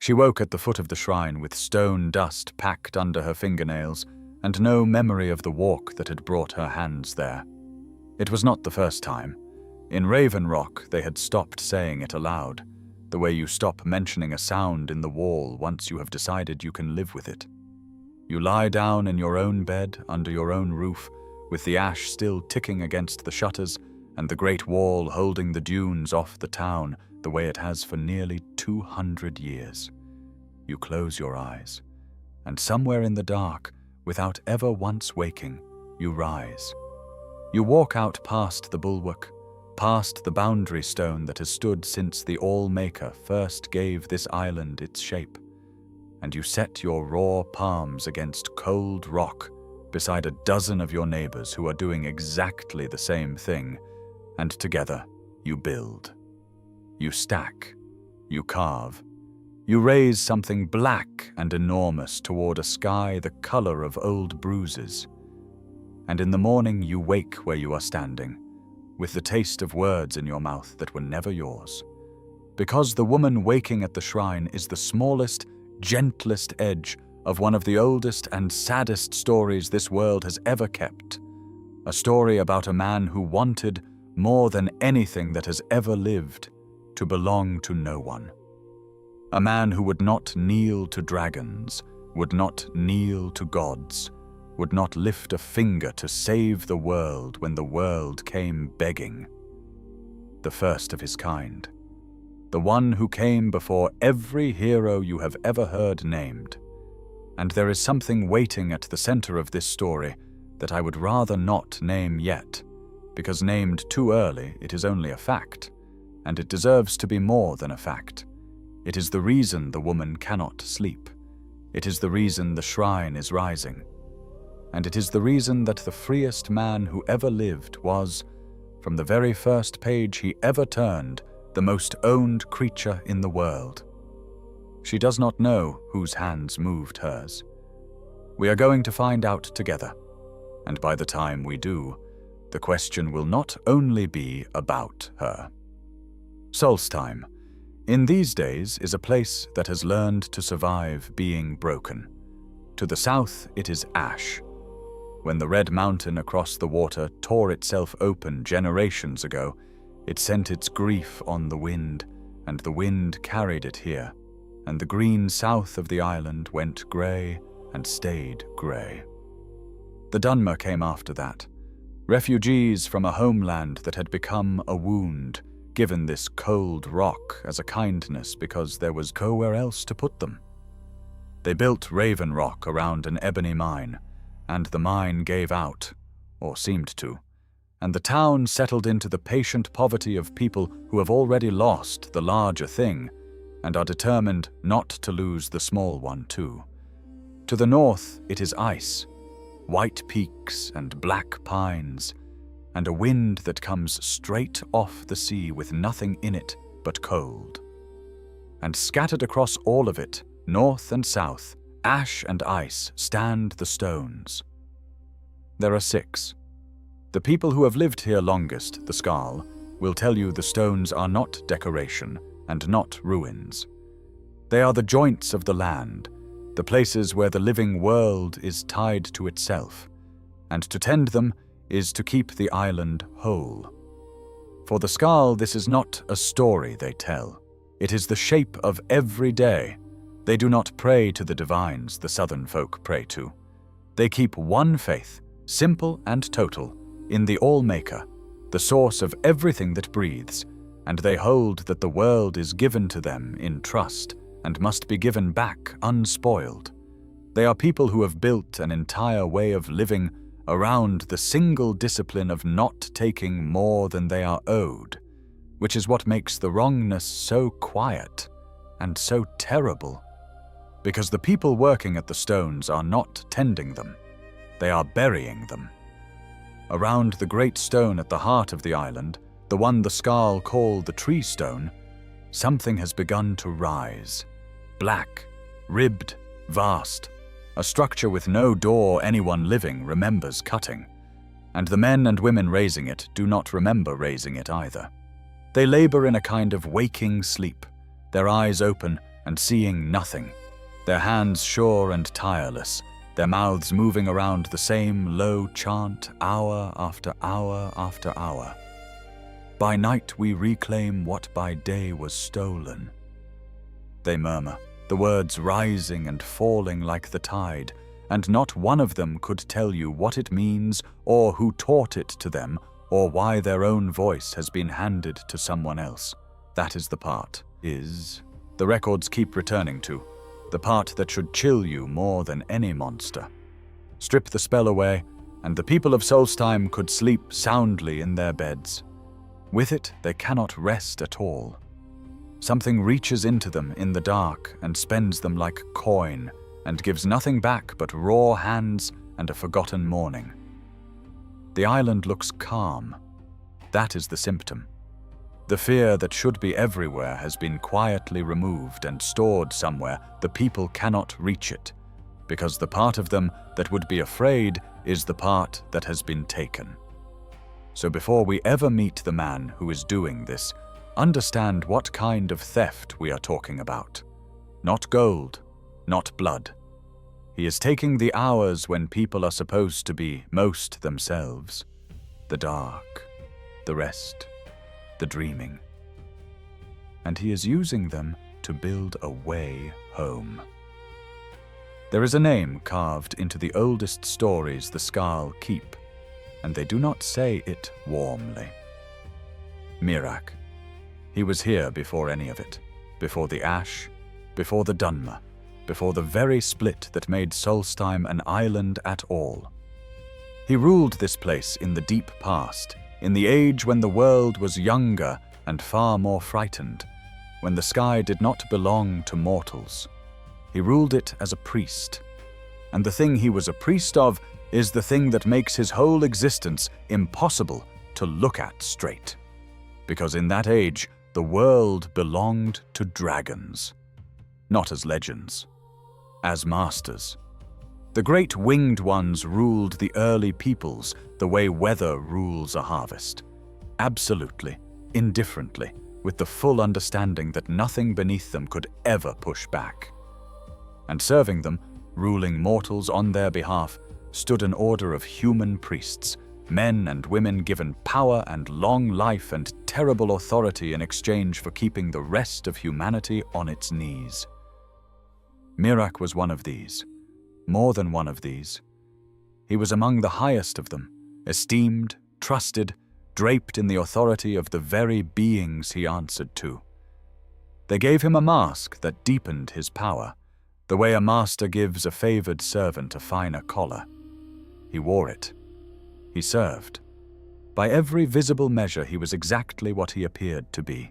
She woke at the foot of the shrine with stone dust packed under her fingernails and no memory of the walk that had brought her hands there. It was not the first time. In Raven Rock, they had stopped saying it aloud, the way you stop mentioning a sound in the wall once you have decided you can live with it. You lie down in your own bed under your own roof, with the ash still ticking against the shutters and the great wall holding the dunes off the town the way it has for nearly 200 years. You close your eyes, and somewhere in the dark, without ever once waking, you rise. You walk out past the bulwark, past the boundary stone that has stood since the All-Maker first gave this island its shape, and you set your raw palms against cold rock beside a dozen of your neighbors who are doing exactly the same thing, and together you build. You stack, you carve, you raise something black and enormous toward a sky the color of old bruises. And in the morning you wake where you are standing, with the taste of words in your mouth that were never yours. Because the woman waking at the shrine is the smallest, gentlest edge of one of the oldest and saddest stories this world has ever kept. A story about a man who wanted, more than anything that has ever lived, to belong to no one. A man who would not kneel to dragons, would not kneel to gods, would not lift a finger to save the world when the world came begging. The first of his kind. The one who came before every hero you have ever heard named. And there is something waiting at the center of this story that I would rather not name yet, because named too early it is only a fact, and it deserves to be more than a fact. It is the reason the woman cannot sleep. It is the reason the shrine is rising. And it is the reason that the freest man who ever lived was, from the very first page he ever turned, the most owned creature in the world. She does not know whose hands moved hers. We are going to find out together, and by the time we do, the question will not only be about her. Solstheim, in these days, is a place that has learned to survive being broken. To the south, it is ash. When the red mountain across the water tore itself open generations ago, it sent its grief on the wind, and the wind carried it here, and the green south of the island went grey and stayed grey. The Dunmer came after that, refugees from a homeland that had become a wound, given this cold rock as a kindness because there was nowhere else to put them. They built Raven Rock around an ebony mine, and the mine gave out, or seemed to, and the town settled into the patient poverty of people who have already lost the larger thing and are determined not to lose the small one too. To the north it is ice, white peaks and black pines, and a wind that comes straight off the sea with nothing in it but cold. And scattered across all of it, north and south, ash and ice stand the stones. There are 6. The people who have lived here longest, the Skarl, will tell you the stones are not decoration and not ruins. They are the joints of the land, the places where the living world is tied to itself, and to tend them is to keep the island whole. For the Skarl, this is not a story they tell. It is the shape of every day. They do not pray to the divines the southern folk pray to. They keep one faith, simple and total, in the All-Maker, the source of everything that breathes, and they hold that the world is given to them in trust and must be given back unspoiled. They are people who have built an entire way of living around the single discipline of not taking more than they are owed, which is what makes the wrongness so quiet and so terrible. Because the people working at the stones are not tending them, they are burying them. Around the great stone at the heart of the island, the one the Skarl call the tree stone, something has begun to rise. Black, ribbed, vast, a structure with no door anyone living remembers cutting, and the men and women raising it do not remember raising it either. They labor in a kind of waking sleep, their eyes open and seeing nothing, their hands sure and tireless, their mouths moving around the same low chant hour after hour after hour. By night we reclaim what by day was stolen. They murmur, the words rising and falling like the tide, and not one of them could tell you what it means or who taught it to them or why their own voice has been handed to someone else. That is the part, the records keep returning to, the part that should chill you more than any monster. Strip the spell away, and the people of Solstheim could sleep soundly in their beds. With it, they cannot rest at all. Something reaches into them in the dark and spends them like coin, and gives nothing back but raw hands and a forgotten morning. The island looks calm. That is the symptom. The fear that should be everywhere has been quietly removed and stored somewhere the people cannot reach it, because the part of them that would be afraid is the part that has been taken. So before we ever meet the man who is doing this, understand what kind of theft we are talking about. Not gold, not blood. He is taking the hours when people are supposed to be most themselves. The dark, the rest, the dreaming. And he is using them to build a way home. There is a name carved into the oldest stories the Skarl keep, and they do not say it warmly. Miraak. He was here before any of it, before the Ash, before the Dunmer, before the very split that made Solstheim an island at all. He ruled this place in the deep past, in the age when the world was younger and far more frightened, when the sky did not belong to mortals. He ruled it as a priest. And the thing he was a priest of is the thing that makes his whole existence impossible to look at straight. Because in that age, the world belonged to dragons. Not as legends, as masters. The great winged ones ruled the early peoples the way weather rules a harvest. Absolutely, indifferently, with the full understanding that nothing beneath them could ever push back. And serving them, ruling mortals on their behalf, stood an order of human priests, men and women given power and long life and terrible authority in exchange for keeping the rest of humanity on its knees. Miraak was one of these. More than one of these. He was among the highest of them, esteemed, trusted, draped in the authority of the very beings he answered to. They gave him a mask that deepened his power, the way a master gives a favored servant a finer collar. He wore it. He served. By every visible measure, he was exactly what he appeared to be.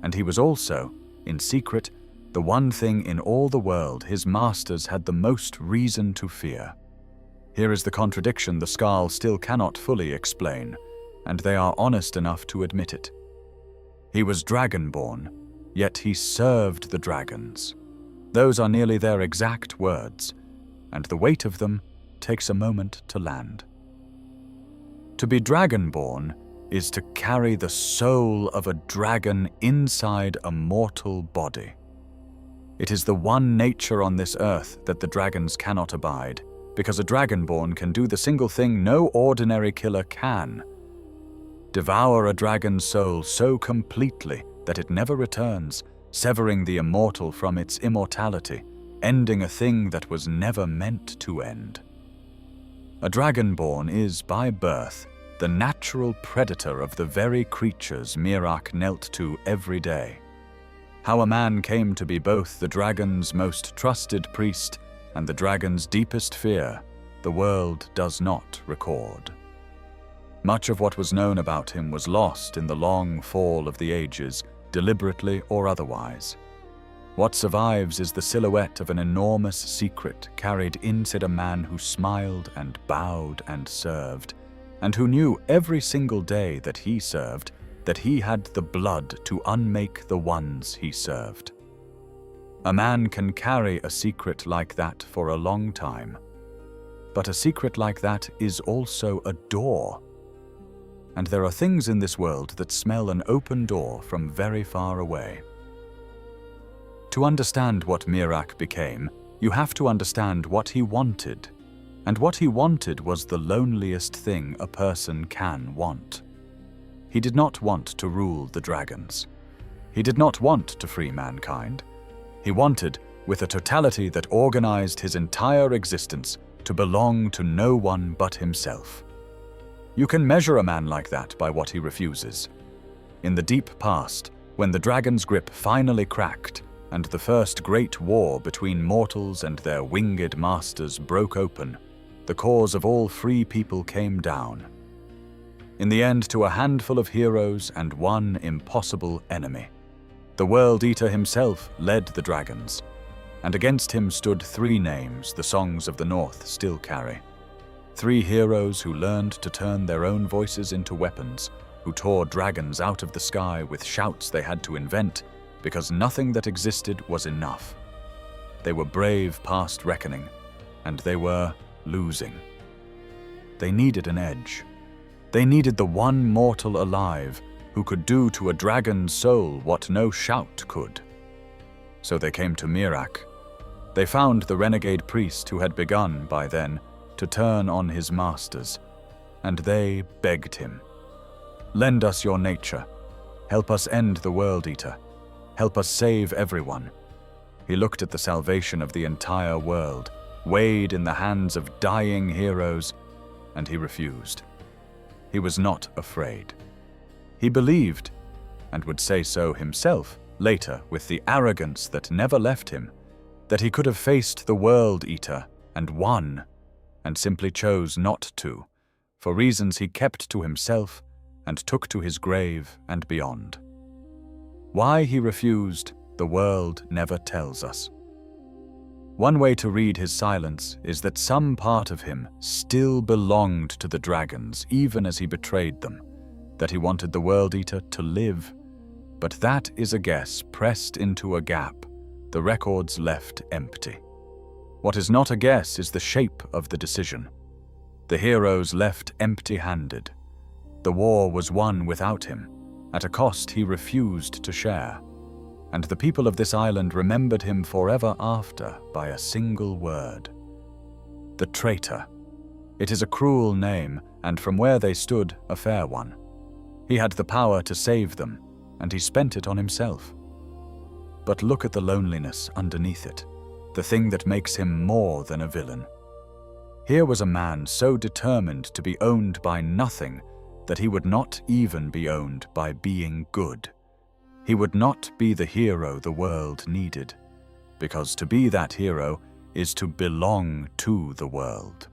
And he was also, in secret, the one thing in all the world his masters had the most reason to fear. Here is the contradiction the Skarl still cannot fully explain, and they are honest enough to admit it. He was Dragonborn, yet he served the dragons. Those are nearly their exact words, and the weight of them takes a moment to land. To be Dragonborn is to carry the soul of a dragon inside a mortal body. It is the one nature on this earth that the dragons cannot abide, because a Dragonborn can do the single thing no ordinary killer can. Devour a dragon's soul so completely that it never returns, severing the immortal from its immortality, ending a thing that was never meant to end. A Dragonborn is, by birth, the natural predator of the very creatures Miraak knelt to every day. How a man came to be both the dragon's most trusted priest and the dragon's deepest fear, the world does not record. Much of what was known about him was lost in the long fall of the ages, deliberately or otherwise. What survives is the silhouette of an enormous secret carried inside a man who smiled and bowed and served, and who knew every single day that he served that he had the blood to unmake the ones he served. A man can carry a secret like that for a long time, but a secret like that is also a door. And there are things in this world that smell an open door from very far away. To understand what Miraak became, you have to understand what he wanted. And what he wanted was the loneliest thing a person can want. He did not want to rule the dragons. He did not want to free mankind. He wanted, with a totality that organized his entire existence, to belong to no one but himself. You can measure a man like that by what he refuses. In the deep past, when the dragon's grip finally cracked, and the first great war between mortals and their winged masters broke open, the cause of all free people came down. In the end, to a handful of heroes and one impossible enemy. The World Eater himself led the dragons, and against him stood 3 names the songs of the North still carry. 3 heroes who learned to turn their own voices into weapons, who tore dragons out of the sky with shouts they had to invent, because nothing that existed was enough. They were brave past reckoning, and they were losing. They needed an edge. They needed the one mortal alive who could do to a dragon's soul what no shout could. So they came to Miraak. They found the renegade priest who had begun, by then, to turn on his masters, and they begged him, "Lend us your nature. Help us end the World Eater. Help us save everyone." He looked at the salvation of the entire world, weighed in the hands of dying heroes, and he refused. He was not afraid. He believed, and would say so himself later with the arrogance that never left him, that he could have faced the World Eater and won, and simply chose not to, for reasons he kept to himself and took to his grave and beyond. Why he refused, the world never tells us. One way to read his silence is that some part of him still belonged to the dragons even as he betrayed them, that he wanted the World Eater to live. But that is a guess pressed into a gap, the records left empty. What is not a guess is the shape of the decision. The heroes left empty-handed. The war was won without him, at a cost he refused to share. And the people of this island remembered him forever after by a single word. The traitor. It is a cruel name, and from where they stood, a fair one. He had the power to save them, and he spent it on himself. But look at the loneliness underneath it, the thing that makes him more than a villain. Here was a man so determined to be owned by nothing that he would not even be owned by being good. He would not be the hero the world needed, because to be that hero is to belong to the world.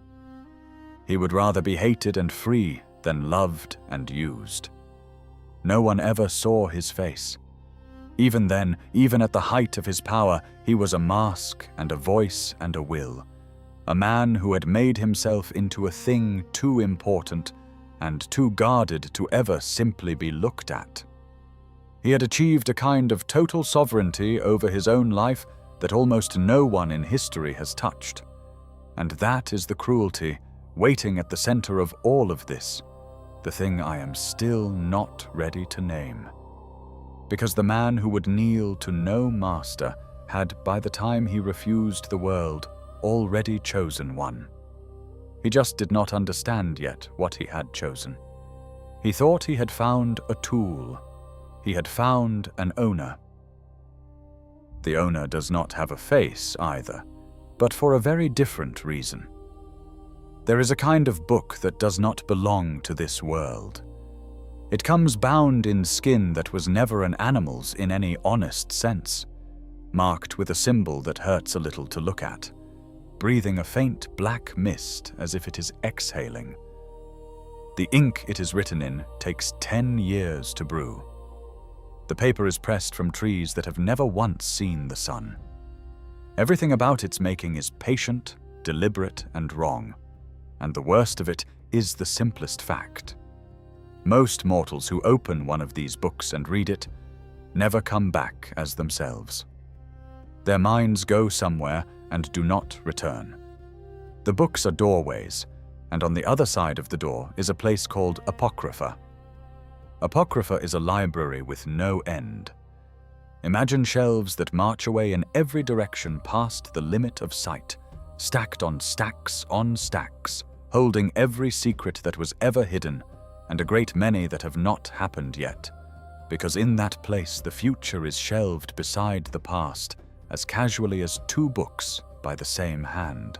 He would rather be hated and free than loved and used. No one ever saw his face. Even then, even at the height of his power, he was a mask and a voice and a will. A man who had made himself into a thing too important and too guarded to ever simply be looked at. He had achieved a kind of total sovereignty over his own life that almost no one in history has touched. And that is the cruelty waiting at the center of all of this, the thing I am still not ready to name. Because the man who would kneel to no master had, by the time he refused the world, already chosen one. He just did not understand yet what he had chosen. He thought he had found a tool. He had found an owner. The owner does not have a face either, but for a very different reason. There is a kind of book that does not belong to this world. It comes bound in skin that was never an animal's in any honest sense, marked with a symbol that hurts a little to look at, breathing a faint black mist as if it is exhaling. The ink it is written in takes 10 years to brew. The paper is pressed from trees that have never once seen the sun. Everything about its making is patient, deliberate, and wrong, and the worst of it is the simplest fact. Most mortals who open one of these books and read it never come back as themselves. Their minds go somewhere and do not return. The books are doorways, and on the other side of the door is a place called Apocrypha. Apocrypha is a library with no end. Imagine shelves that march away in every direction past the limit of sight, stacked on stacks, holding every secret that was ever hidden, and a great many that have not happened yet. Because in that place the future is shelved beside the past, as casually as two books by the same hand.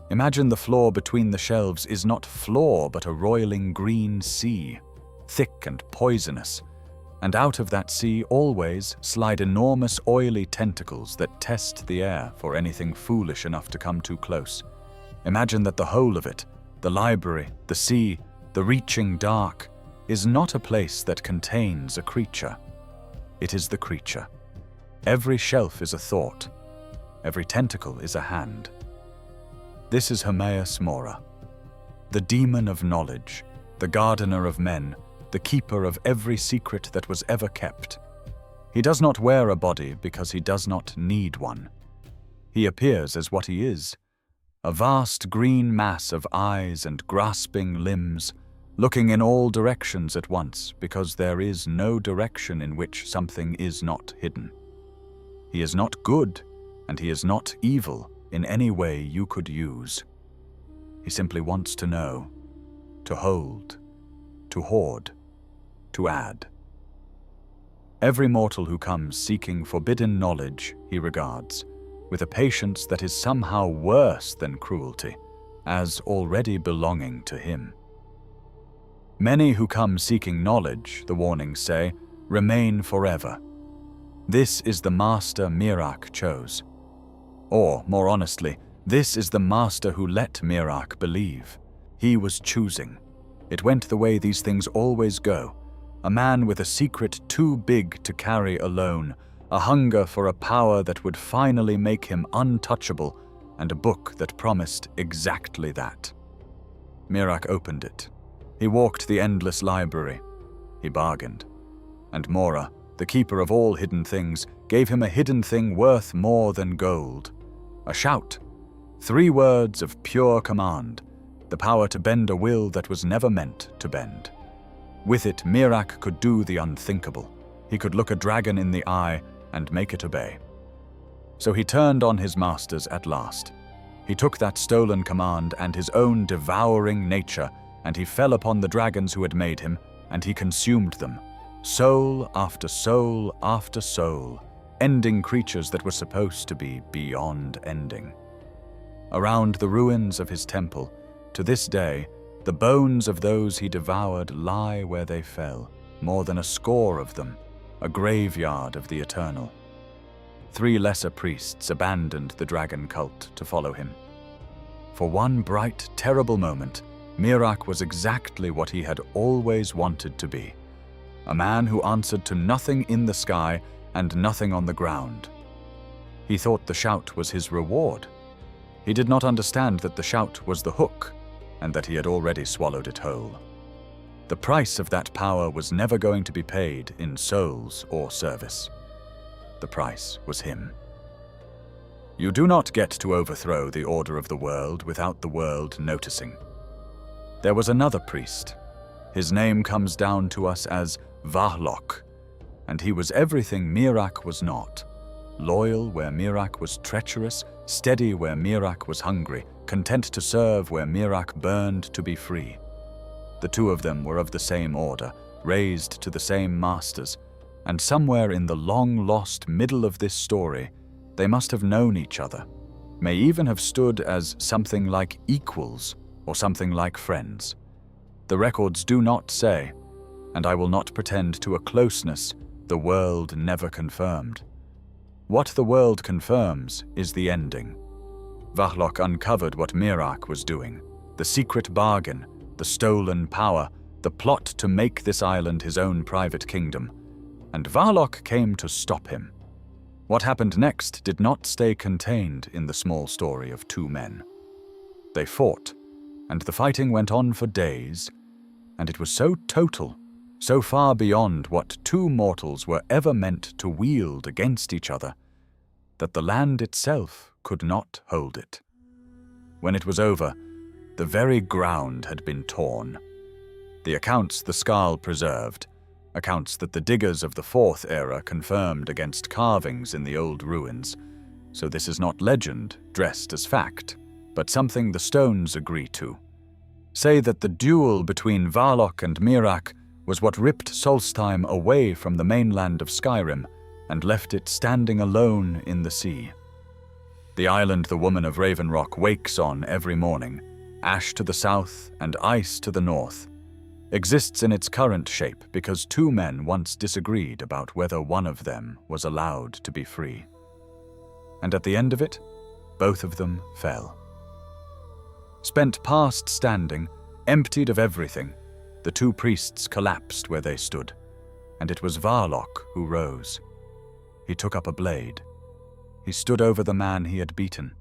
Imagine the floor between the shelves is not floor but a roiling green sea, thick and poisonous, and out of that sea always slide enormous oily tentacles that test the air for anything foolish enough to come too close. Imagine that the whole of it, the library, the sea, the reaching dark, is not a place that contains a creature. It is the creature. Every shelf is a thought. Every tentacle is a hand. This is Hermaeus Mora, the demon of knowledge, the gardener of men, the keeper of every secret that was ever kept. He does not wear a body because he does not need one. He appears as what he is, a vast green mass of eyes and grasping limbs, looking in all directions at once because there is no direction in which something is not hidden. He is not good, and he is not evil in any way you could use. He simply wants to know, to hold, to hoard, to add. Every mortal who comes seeking forbidden knowledge he regards, with a patience that is somehow worse than cruelty, as already belonging to him. Many who come seeking knowledge, the warnings say, remain forever. This is the master Miraak chose. Or, more honestly, this is the master who let Miraak believe. He was choosing. It went the way these things always go. A man with a secret too big to carry alone, a hunger for a power that would finally make him untouchable, and a book that promised exactly that. Miraak opened it. He walked the endless library. He bargained. And Mora, the keeper of all hidden things, gave him a hidden thing worth more than gold. A shout. 3 words of pure command, the power to bend a will that was never meant to bend. With it, Miraak could do the unthinkable. He could look a dragon in the eye and make it obey. So he turned on his masters at last. He took that stolen command and his own devouring nature, and he fell upon the dragons who had made him, and he consumed them, soul after soul after soul, ending creatures that were supposed to be beyond ending. Around the ruins of his temple, to this day, the bones of those he devoured lie where they fell, more than a score of them, a graveyard of the eternal. 3 lesser priests abandoned the dragon cult to follow him. For one bright, terrible moment, Miraak was exactly what he had always wanted to be, a man who answered to nothing in the sky and nothing on the ground. He thought the shout was his reward. He did not understand that the shout was the hook, and that he had already swallowed it whole. The price of that power was never going to be paid in souls or service. The price was him. You do not get to overthrow the order of the world without the world noticing. There was another priest. His name comes down to us as Vahlok, and he was everything Miraak was not. Loyal where Miraak was treacherous, steady where Miraak was hungry, content to serve where Miraak burned to be free. The 2 of them were of the same order, raised to the same masters, and somewhere in the long-lost middle of this story, they must have known each other, may even have stood as something like equals or something like friends. The records do not say, and I will not pretend to a closeness the world never confirmed. What the world confirms is the ending. Vahlok uncovered what Miraak was doing, the secret bargain, the stolen power, the plot to make this island his own private kingdom, and Vahlok came to stop him. What happened next did not stay contained in the small story of 2 men. They fought, and the fighting went on for days, and it was so total, so far beyond what 2 mortals were ever meant to wield against each other, that the land itself could not hold it. When it was over, the very ground had been torn. The accounts the Skald preserved, Accounts that the diggers of the Fourth Era confirmed against carvings in the old ruins, so this is not legend dressed as fact, but something the stones agree to. Say that the duel between Varlock and Miraak was what ripped Solstheim away from the mainland of Skyrim and left it standing alone in the sea. The island the woman of Ravenrock wakes on every morning, ash to the south and ice to the north, exists in its current shape because two men once disagreed about whether one of them was allowed to be free. And at the end of it, both of them fell. Spent past standing, emptied of everything, the two priests collapsed where they stood, and it was Varlock who rose. He took up a blade. He stood over the man he had beaten,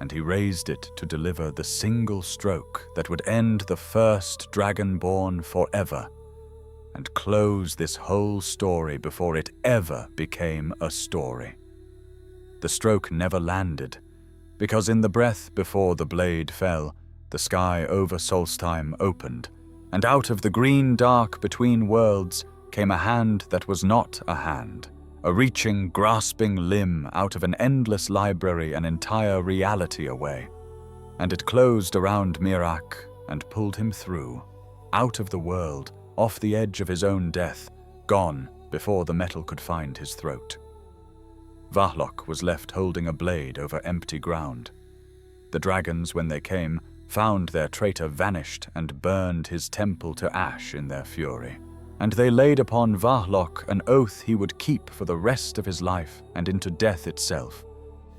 and he raised it to deliver the single stroke that would end the first Dragonborn forever and close this whole story before it ever became a story. The stroke never landed, because in the breath before the blade fell, the sky over Solstheim opened, and out of the green dark between worlds came a hand that was not a hand, a reaching, grasping limb out of an endless library an entire reality away. And it closed around Miraak and pulled him through, out of the world, off the edge of his own death, gone before the metal could find his throat. Varlock was left holding a blade over empty ground. The dragons, when they came, found their traitor vanished and burned his temple to ash in their fury. And they laid upon Varlock an oath he would keep for the rest of his life and into death itself,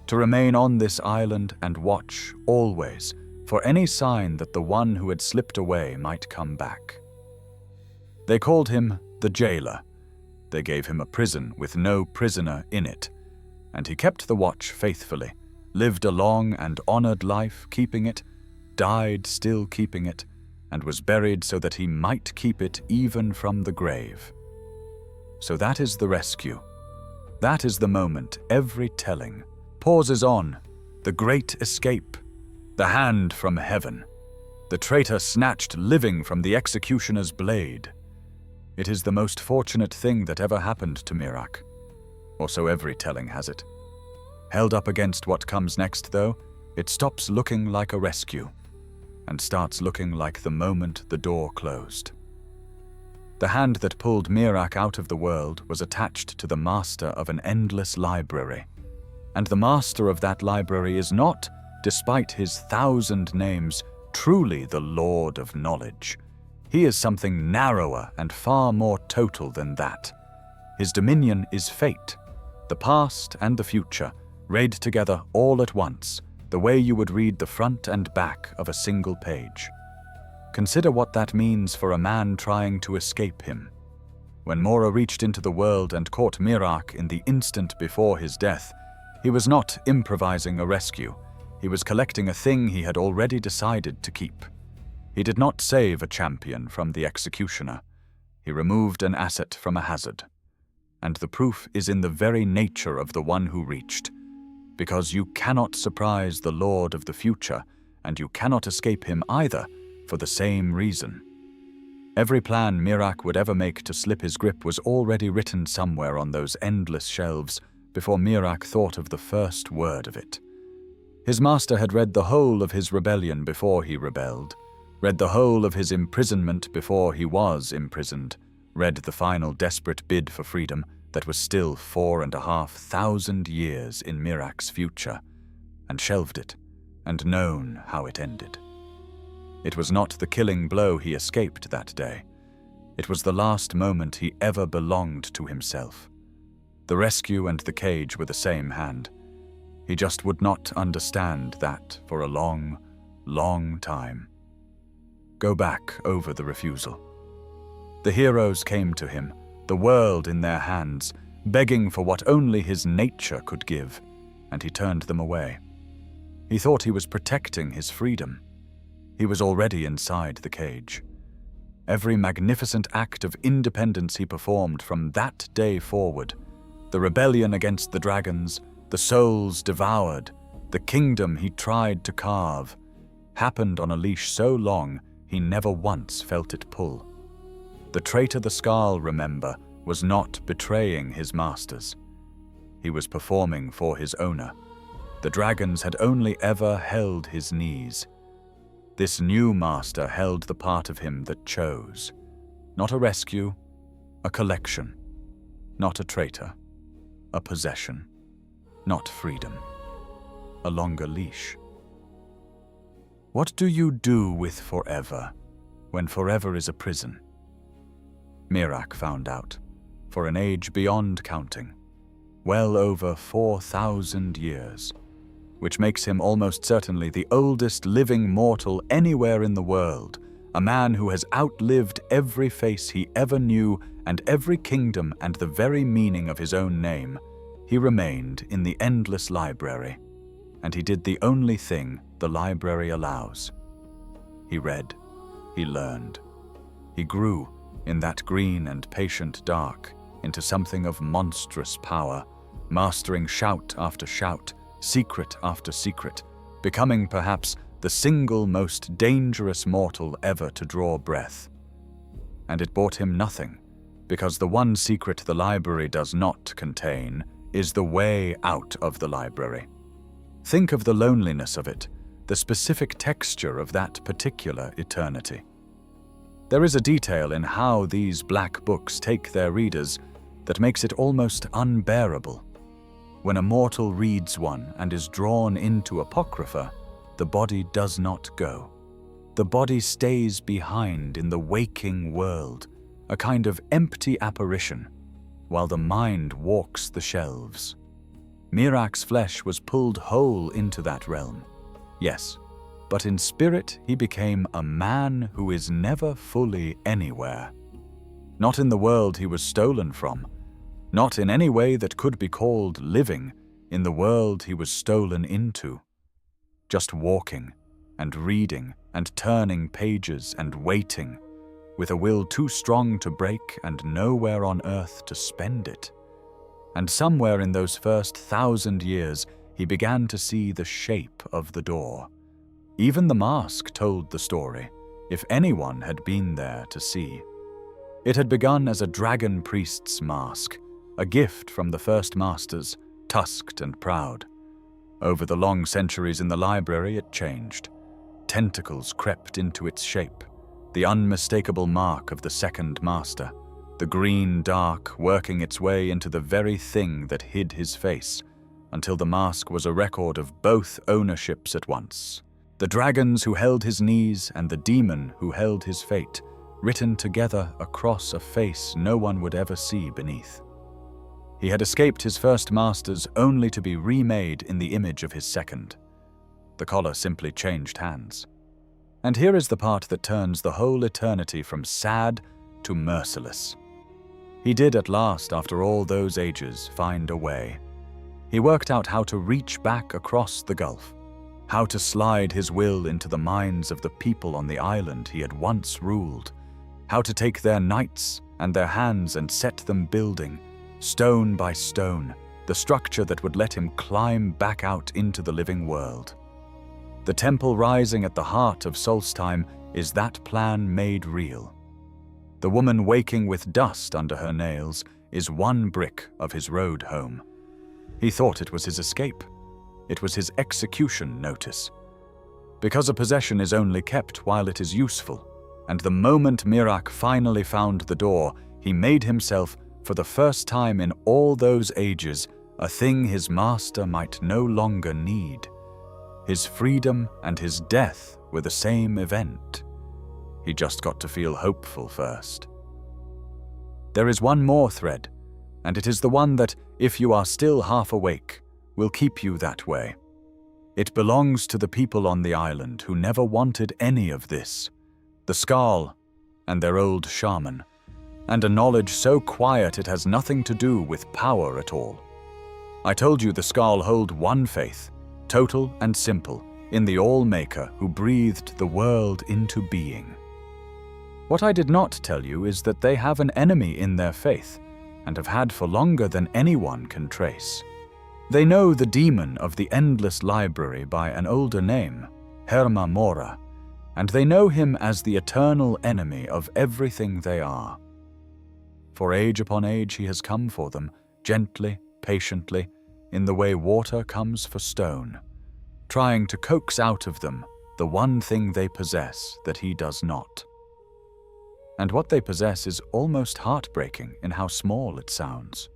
to remain on this island and watch, always, for any sign that the one who had slipped away might come back. They called him the jailer. They gave him a prison with no prisoner in it, and he kept the watch faithfully, lived a long and honored life keeping it, died still keeping it, and was buried so that he might keep it even from the grave. So that is the rescue. That is the moment every telling pauses on, the great escape, the hand from heaven, the traitor snatched living from the executioner's blade. It is the most fortunate thing that ever happened to Miraak, or so every telling has it. Held up against what comes next, though, it stops looking like a rescue, and starts looking like the moment the door closed. The hand that pulled Miraak out of the world was attached to the master of an endless library, and the master of that library is not, despite his 1,000 names, truly the Lord of Knowledge. He is something narrower and far more total than that. His dominion is fate, the past and the future, read together all at once, the way you would read the front and back of a single page. Consider what that means for a man trying to escape him. When Mora reached into the world and caught Miraak in the instant before his death, he was not improvising a rescue. He was collecting a thing he had already decided to keep. He did not save a champion from the executioner. He removed an asset from a hazard. And the proof is in the very nature of the one who reached, because you cannot surprise the Lord of the future, and you cannot escape him either, for the same reason. Every plan Miraak would ever make to slip his grip was already written somewhere on those endless shelves before Miraak thought of the first word of it. His master had read the whole of his rebellion before he rebelled, read the whole of his imprisonment before he was imprisoned, read the final desperate bid for freedom that was still 4,500 years in Miraak's future, and shelved it, and known how it ended. It was not the killing blow he escaped that day. It was the last moment he ever belonged to himself. The rescue and the cage were the same hand. He just would not understand that for a long, long time. Go back over the refusal. The heroes came to him, the world in their hands, begging for what only his nature could give, and he turned them away. He thought he was protecting his freedom. He was already inside the cage. Every magnificent act of independence he performed from that day forward, the rebellion against the dragons, the souls devoured, the kingdom he tried to carve, happened on a leash so long he never once felt it pull. The traitor the Skarl, remember, was not betraying his masters. He was performing for his owner. The dragons had only ever held his knees. This new master held the part of him that chose. Not a rescue, a collection. Not a traitor, a possession. Not freedom, a longer leash. What do you do with forever, when forever is a prison? Miraak found out, for an age beyond counting, well over 4,000 years, which makes him almost certainly the oldest living mortal anywhere in the world, a man who has outlived every face he ever knew and every kingdom and the very meaning of his own name. He remained in the endless library, and he did the only thing the library allows. He read, he learned. He grew in that green and patient dark into something of monstrous power, mastering shout after shout, secret after secret, becoming perhaps the single most dangerous mortal ever to draw breath. And it bought him nothing, because the one secret the library does not contain is the way out of the library. Think of the loneliness of it, the specific texture of that particular eternity. There is a detail in how these black books take their readers that makes it almost unbearable. When a mortal reads one and is drawn into Apocrypha, the body does not go. The body stays behind in the waking world, a kind of empty apparition, while the mind walks the shelves. Miraak's flesh was pulled whole into that realm. Yes, but in spirit he became a man who is never fully anywhere. Not in the world he was stolen from, not in any way that could be called living in the world he was stolen into. Just walking and reading and turning pages and waiting, with a will too strong to break and nowhere on earth to spend it. And somewhere in those first 1,000 years, he began to see the shape of the door. Even the mask told the story, if anyone had been there to see. It had begun as a dragon priest's mask, a gift from the first masters, tusked and proud. Over the long centuries in the library, it changed. Tentacles crept into its shape, the unmistakable mark of the second master, the green dark working its way into the very thing that hid his face, until the mask was a record of both ownerships at once. The dragons who held his knees and the demon who held his fate, written together across a face no one would ever see beneath. He had escaped his first masters only to be remade in the image of his second. The collar simply changed hands. And here is the part that turns the whole eternity from sad to merciless. He did at last, after all those ages, find a way. He worked out how to reach back across the gulf, how to slide his will into the minds of the people on the island he had once ruled, how to take their knights and their hands and set them building, stone by stone, the structure that would let him climb back out into the living world. The temple rising at the heart of Solstheim is that plan made real. The woman waking with dust under her nails is one brick of his road home. He thought it was his escape. It was his execution notice. Because a possession is only kept while it is useful, and the moment Miraak finally found the door, he made himself, for the first time in all those ages, a thing his master might no longer need. His freedom and his death were the same event. He just got to feel hopeful first. There is one more thread, and it is the one that, if you are still half awake, will keep you that way. It belongs to the people on the island who never wanted any of this, the Skarl and their old shaman, and a knowledge so quiet it has nothing to do with power at all. I told you the Skarl hold one faith, total and simple, in the All-Maker who breathed the world into being. What I did not tell you is that they have an enemy in their faith, and have had for longer than anyone can trace. They know the demon of the endless library by an older name, Herma Mora, and they know him as the eternal enemy of everything they are. For age upon age he has come for them, gently, patiently, in the way water comes for stone, trying to coax out of them the one thing they possess that he does not. And what they possess is almost heartbreaking in how small it sounds.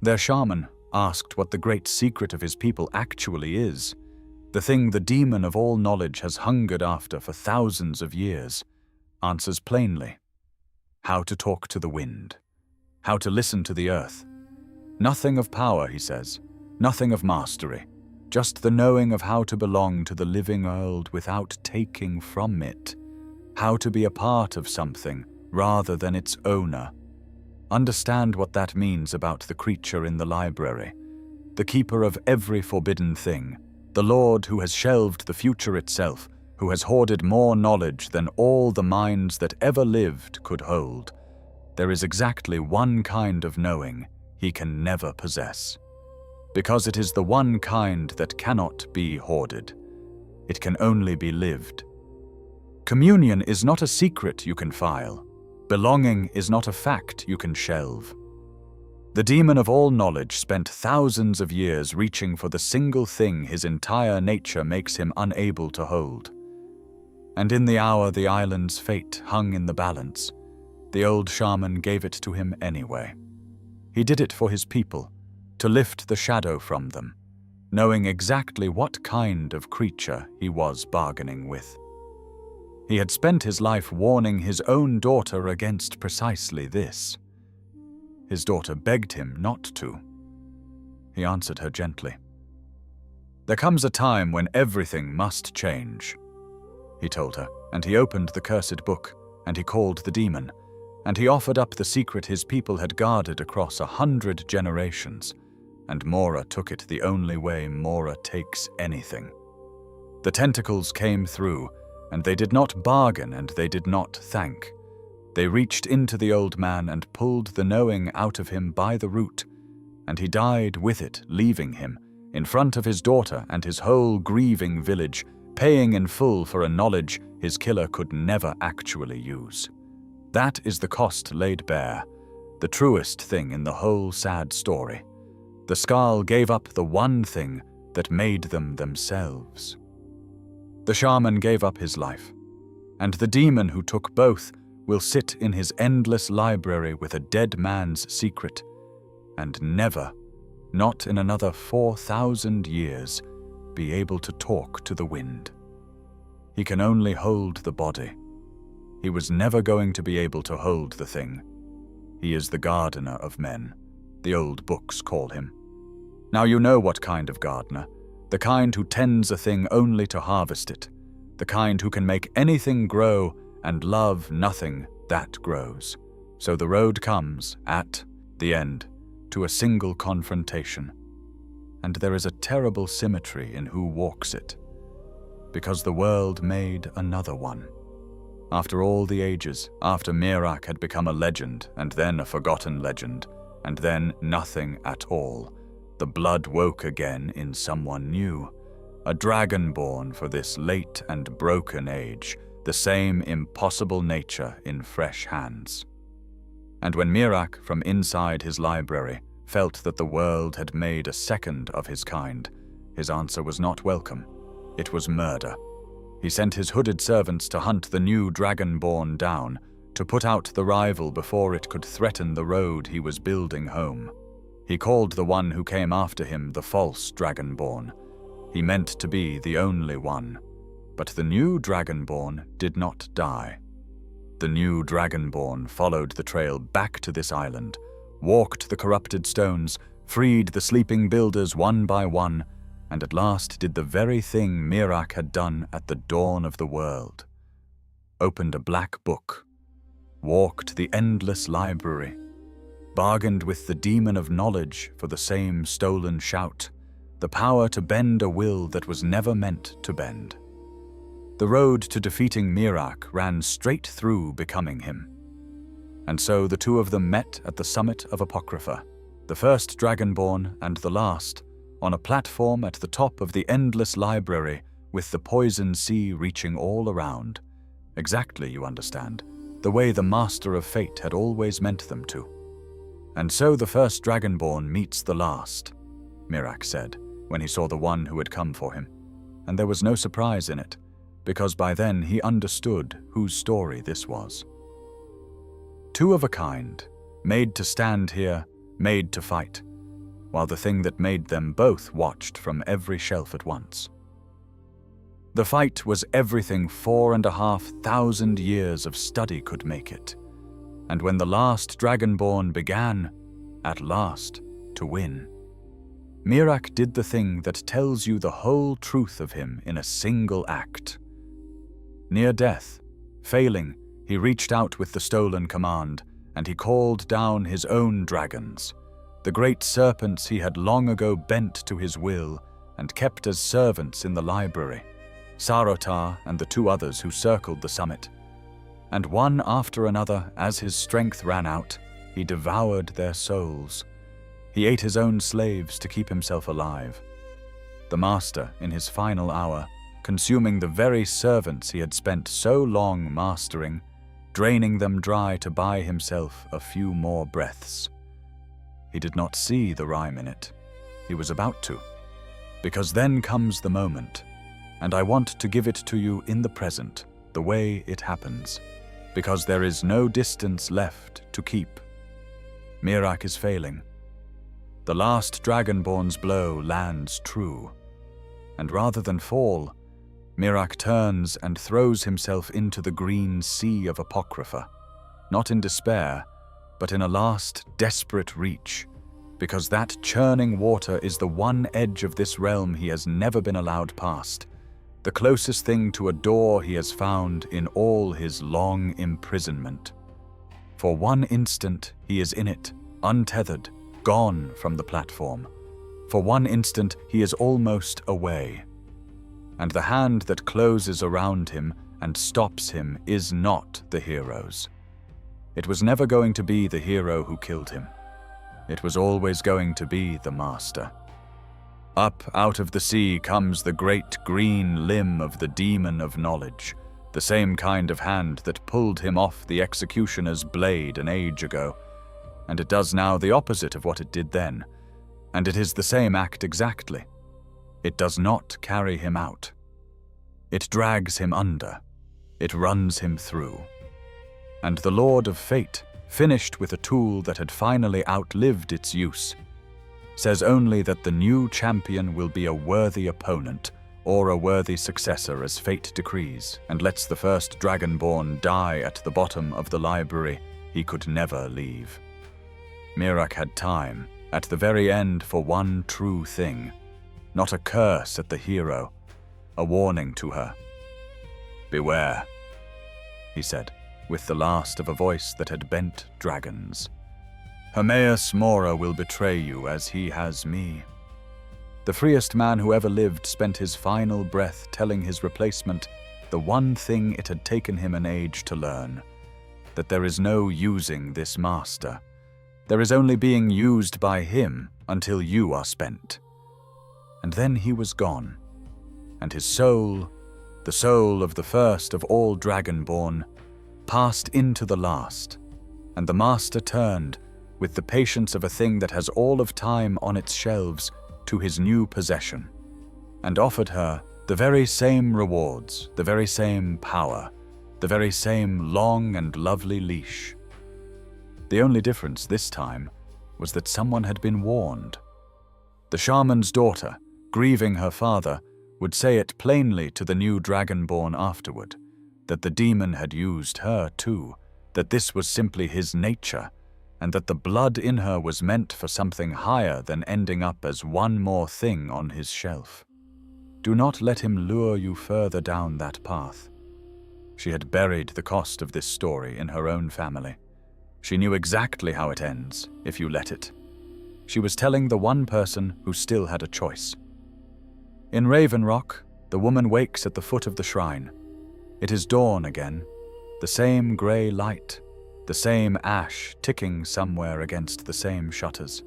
Their shaman, asked what the great secret of his people actually is, the thing the demon of all knowledge has hungered after for thousands of years, answers plainly. How to talk to the wind. How to listen to the earth. Nothing of power, he says. Nothing of mastery. Just the knowing of how to belong to the living world without taking from it. How to be a part of something rather than its owner. Understand what that means about the creature in the library, the keeper of every forbidden thing, the Lord who has shelved the future itself, who has hoarded more knowledge than all the minds that ever lived could hold. There is exactly one kind of knowing he can never possess, because it is the one kind that cannot be hoarded. It can only be lived. Communion is not a secret you can file. Belonging is not a fact you can shelve. The demon of all knowledge spent thousands of years reaching for the single thing his entire nature makes him unable to hold. And in the hour the island's fate hung in the balance, the old shaman gave it to him anyway. He did it for his people, to lift the shadow from them, knowing exactly what kind of creature he was bargaining with. He had spent his life warning his own daughter against precisely this. His daughter begged him not to. He answered her gently. There comes a time when everything must change, he told her, and he opened the cursed book, and he called the demon, and he offered up the secret his people had guarded across 100 generations, and Mora took it the only way Mora takes anything. The tentacles came through, and they did not bargain and they did not thank. They reached into the old man and pulled the knowing out of him by the root, and he died with it, leaving him, in front of his daughter and his whole grieving village, paying in full for a knowledge his killer could never actually use. That is the cost laid bare, the truest thing in the whole sad story. The Skald gave up the one thing that made them themselves. The shaman gave up his life, and the demon who took both will sit in his endless library with a dead man's secret, and never, not in another 4,000 years, be able to talk to the wind. He can only hold the body. He was never going to be able to hold the thing. He is the gardener of men, the old books call him. Now you know what kind of gardener. The kind who tends a thing only to harvest it, the kind who can make anything grow and love nothing that grows. So the road comes, at the end, to a single confrontation. And there is a terrible symmetry in who walks it, because the world made another one. After all the ages, after Miraak had become a legend, and then a forgotten legend, and then nothing at all, the blood woke again in someone new, a Dragonborn for this late and broken age, the same impossible nature in fresh hands. And when Miraak, from inside his library, felt that the world had made a second of his kind, his answer was not welcome. It was murder. He sent his hooded servants to hunt the new Dragonborn down, to put out the rival before it could threaten the road he was building home. He called the one who came after him the false Dragonborn. He meant to be the only one. But the new Dragonborn did not die. The new Dragonborn followed the trail back to this island, walked the corrupted stones, freed the sleeping builders one by one, and at last did the very thing Miraak had done at the dawn of the world. Opened a black book, walked the endless library, bargained with the demon of knowledge for the same stolen shout, the power to bend a will that was never meant to bend. The road to defeating Miraak ran straight through becoming him. And so the two of them met at the summit of Apocrypha, the first Dragonborn and the last, on a platform at the top of the endless library with the poison sea reaching all around. Exactly, you understand. the way the Master of Fate had always meant them to. "And so the first Dragonborn meets the last," Miraak said, when he saw the one who had come for him. And there was no surprise in it, because by then he understood whose story this was. Two of a kind, made to stand here, made to fight, while the thing that made them both watched from every shelf at once. The fight was everything 4,500 years of study could make it, and when the last Dragonborn began, at last, to win, Miraak did the thing that tells you the whole truth of him in a single act. Near death, failing, he reached out with the stolen command, and he called down his own dragons, the great serpents he had long ago bent to his will and kept as servants in the library, Sarotar and the two others who circled the summit. And one after another, as his strength ran out, he devoured their souls. He ate his own slaves to keep himself alive. The Master, in his final hour, consuming the very servants he had spent so long mastering, draining them dry to buy himself a few more breaths. He did not see the rhyme in it. He was about to. Because then comes the moment, and I want to give it to you in the present, the way it happens, because there is no distance left to keep. Miraak is failing. The last Dragonborn's blow lands true, and rather than fall, Miraak turns and throws himself into the green sea of Apocrypha, not in despair, but in a last desperate reach, because that churning water is the one edge of this realm he has never been allowed past, the closest thing to a door he has found in all his long imprisonment. For one instant he is in it, untethered, gone from the platform. For one instant he is almost away. And the hand that closes around him and stops him is not the hero's. It was never going to be the hero who killed him. It was always going to be the Master. Up out of the sea comes the great green limb of the demon of knowledge, the same kind of hand that pulled him off the executioner's blade an age ago, and it does now the opposite of what it did then, and it is the same act exactly. It does not carry him out. It drags him under. It runs him through. And the Lord of Fate, finished with a tool that had finally outlived its use, says only that the new champion will be a worthy opponent or a worthy successor as fate decrees, and lets the first Dragonborn die at the bottom of the library he could never leave. Miraak had time, at the very end, for one true thing, not a curse at the hero, a warning to her. "Beware," he said, with the last of a voice that had bent dragons. "Hermaeus Mora will betray you as he has me." The freest man who ever lived spent his final breath telling his replacement the one thing it had taken him an age to learn, that there is no using this Master. There is only being used by him until you are spent. And then he was gone, and his soul, the soul of the first of all Dragonborn, passed into the last, and the Master turned, with the patience of a thing that has all of time on its shelves, to his new possession, and offered her the very same rewards, the very same power, the very same long and lovely leash. The only difference this time was that someone had been warned. The shaman's daughter, grieving her father, would say it plainly to the new Dragonborn afterward, that the demon had used her too, that this was simply his nature, and that the blood in her was meant for something higher than ending up as one more thing on his shelf. Do not let him lure you further down that path. She had buried the cost of this story in her own family. She knew exactly how it ends, if you let it. She was telling the one person who still had a choice. In Raven Rock, the woman wakes at the foot of the shrine. It is dawn again, the same grey light, the same ash ticking somewhere against the same shutters.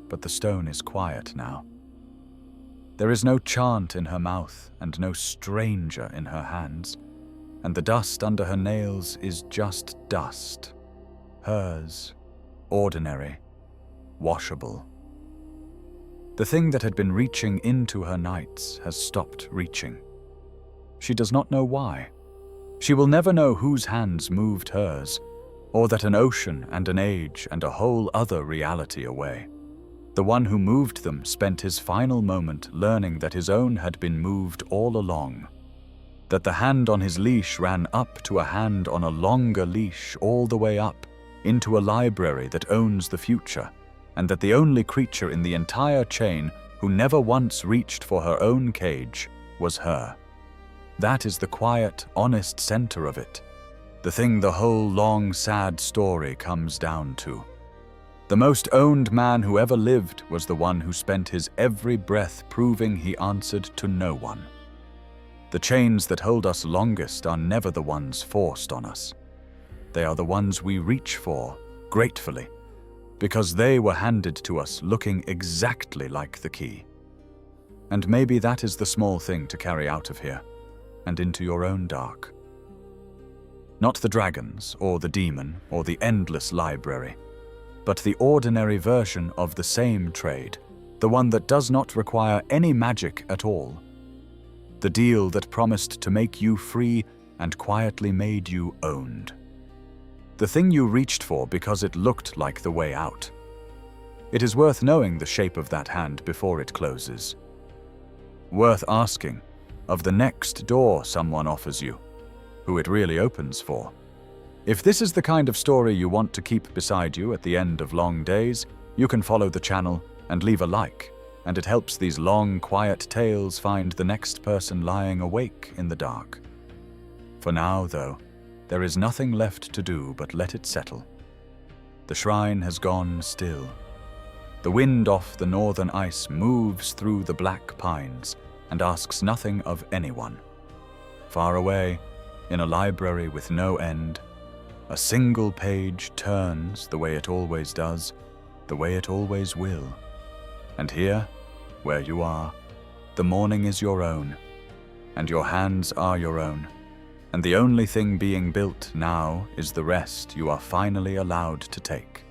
But the stone is quiet now. There is no chant in her mouth and no stranger in her hands. and the dust under her nails is just dust. Hers, ordinary, washable. The thing that had been reaching into her nights has stopped reaching. She does not know why. She will never know whose hands moved hers, or that an ocean and an age and a whole other reality away. The one who moved them spent his final moment learning that his own had been moved all along, that the hand on his leash ran up to a hand on a longer leash all the way up, into a library that owns the future, and that the only creature in the entire chain who never once reached for her own cage was her. That is the quiet, honest center of it, the thing the whole long, sad story comes down to. The most owned man who ever lived was the one who spent his every breath proving he answered to no one. The chains that hold us longest are never the ones forced on us. They are the ones we reach for, gratefully, because they were handed to us looking exactly like the key. And maybe that is the small thing to carry out of here, and into your own dark. Not the dragons, or the demon, or the endless library, but the ordinary version of the same trade, the one that does not require any magic at all. The deal that promised to make you free and quietly made you owned. The thing you reached for because it looked like the way out. It is worth knowing the shape of that hand before it closes. Worth asking of the next door someone offers you, who it really opens for. If this is the kind of story you want to keep beside you at the end of long days, you can follow the channel and leave a like, and it helps these long, quiet tales find the next person lying awake in the dark. For now, though, there is nothing left to do but let it settle. The shrine has gone still. The wind off the northern ice moves through the black pines and asks nothing of anyone. Far away, in a library with no end, a single page turns the way it always does, the way it always will. And here, where you are, the morning is your own, and your hands are your own, and the only thing being built now is the rest you are finally allowed to take.